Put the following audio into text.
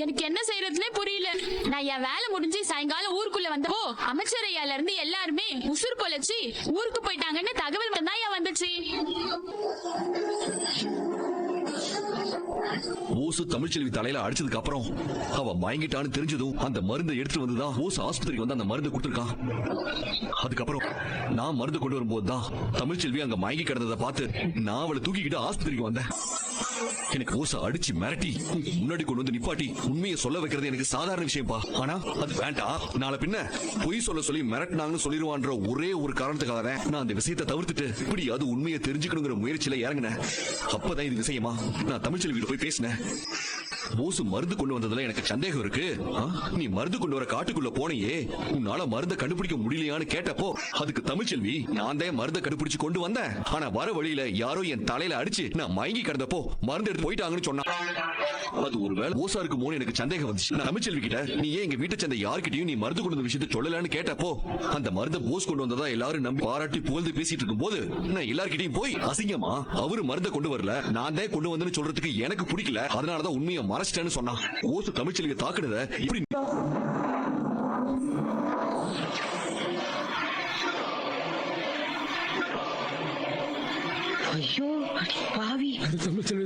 எனக்கு என்ன செய்யறதுனே புரியல. நான் என் வேலை முடிஞ்சு சாயங்காலம் ஊருக்குள்ள வந்தப்போ அமைச்சர் ஐயால இருந்து எல்லாருமே உசுர் பொழைச்சு ஊருக்கு போயிட்டாங்கன்னு தகவல் தான் வந்துச்சு. ஓசு தமிழ்ச்செல்வி தலையில அடிச்சதுக்கு அப்புறம் அவ மயங்கிட்டான்னு தெரிஞ்சதும் அந்த மருந்தை எடுத்து வந்துதான் ஓசு ஆஸ்பத்திரிக்கு வந்து அந்த மருந்து கொடுத்திருக்கான். அதுக்கப்புறம் நான் மருந்து கொண்டு வரும்போதுதான் தமிழ்ச்செல்வி அங்க மயங்கி கிடந்ததை பார்த்து நான் அவளை தூக்கிக்கிட்டு ஆஸ்பத்திரிக்கு வந்தேன். எனக்கு ஓசை அடிச்சு மிரட்டி முன்னாடி கொண்டு வந்து நிப்பாட்டி உண்மையை சொல்ல வைக்கிறது எனக்கு சாதாரண விஷயம்ப்பா. ஆனா அது வேண்டாம், நாளை பின்ன பொய் சொல்ல சொல்லி மிரட்டினாங்கன்னு சொல்லிடுவான்ற ஒரே ஒரு காரணத்துக்காக நான் அந்த விஷயத்தை தவிர்த்துட்டு இப்படி அது உண்மையை தெரிஞ்சுக்கணுங்கிற முயற்சியில இறங்கினேன். அப்பதான் இது விஷயமா நான் தமிழ்ச்செல்வி போய் பேசினேன். ஓசு மருந்து கொண்டு வந்ததுல எனக்கு சந்தேகம் இருக்கு. நீ மருந்து கொண்டு வர காட்டுக்குள்ள போனையே, உன்னால மருந்தை கண்டுபிடிக்க முடியலையான்னு கேட்டப்போ அதுக்கு தமிழ்ச்செல்வி நான் தான் மருந்தை கண்டுபிடிச்சு கொண்டு வந்தேன், ஆனா வர வழியில யாரோ என் தலையில அடிச்சு நான் மயங்கி கிடந்தப்போ மருந்து எடுத்து போயிட்டாங்கன்னு சொன்னா. அது ஒருவேளை ஓசா இருக்குமோன்னு எனக்கு சந்தேகம் வந்துச்சு. நான் தமிழ்ச்செல்வி கிட்ட நீ ஏன் எங்க வீட்டை சேர்ந்த யார்கிட்டயும் நீ மருந்து கொண்டு வந்த விஷயத்தை சொல்லலான்னு கேட்டப்போ அந்த மருந்தை போஸ் கொண்டு வந்ததா எல்லாரும் நம்பி பாராட்டி புகழ்ந்து பேசிட்டு இருக்கும் போது நான் எல்லார்கிட்டையும் போய் அசிங்கமா அவரு மருந்தை கொண்டு வரல நான் தான் கொண்டு வந்தேன்னு சொல்றதுக்கு எனக்கு பிடிக்கல, அதனாலதான் உண்மையை மறைச்சிட்டேன்னு சொன்னா. ஓசு தமிழ்ச்செல்வியை தாக்குனத இப்படி ஐயோ பாவி தமிழ்ச்செல்வி